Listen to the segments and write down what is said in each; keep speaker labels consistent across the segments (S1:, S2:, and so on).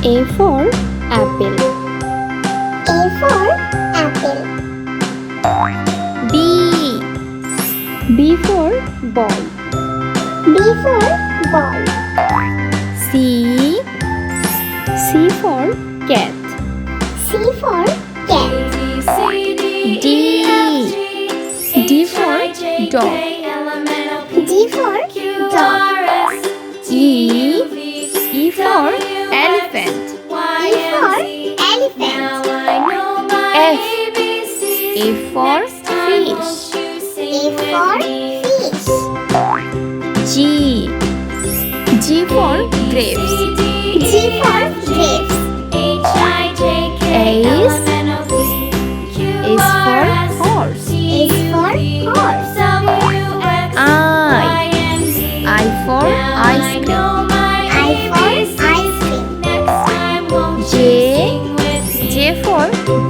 S1: A for apple.
S2: A for apple.
S1: B for ball.
S2: B for ball.
S1: C for cat.
S2: C for cat.
S1: D for dog.
S2: D for dog.
S1: E for elephant.
S2: E for elephant.
S1: F for fish.
S2: A for fish.
S1: G for grapes.
S2: G for grapes.
S1: S for horse.
S2: S for horse.
S1: I for ice cream.
S2: I for ice cream.
S1: J for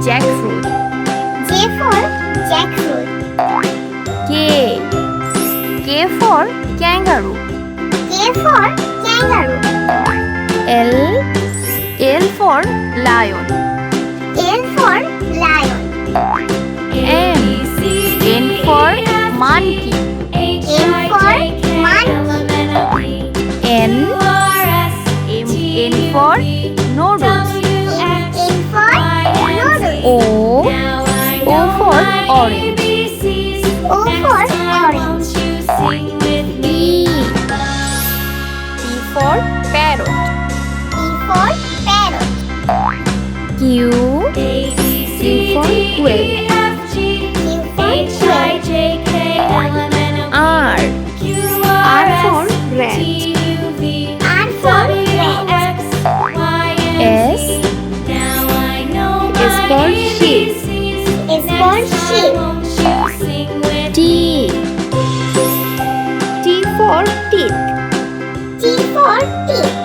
S1: jackfruit.
S2: J for jackfruit.
S1: K for kangaroo.
S2: K for kangaroo.
S1: L for lion.
S2: L for lion.
S1: N for monkey.
S2: M for monkey.
S1: N for noodles.
S2: N for noodles.
S1: O for orange.
S2: O for orange.
S1: P for parrot.
S2: P for parrot.
S1: Q for quail.
S2: Q for quail.
S1: R for rat.
S2: R for rat.
S1: S for sheep.
S2: S for sheep.
S1: T for teeth.
S2: T for teeth.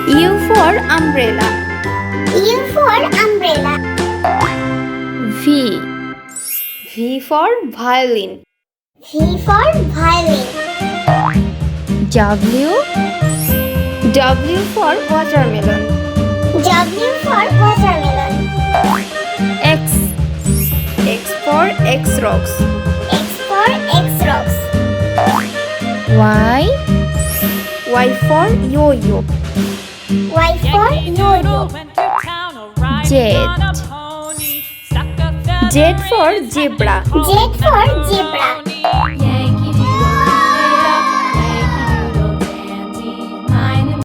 S1: U for umbrella.
S2: U for umbrella.
S1: V for violin.
S2: V for violin.
S1: W for watermelon.
S2: W for watermelon.
S1: X for X-rocks.
S2: X for X-rocks.
S1: Y for yo-yo.
S2: Y for yo-yo.
S1: Z for zebra.
S2: Z for zebra.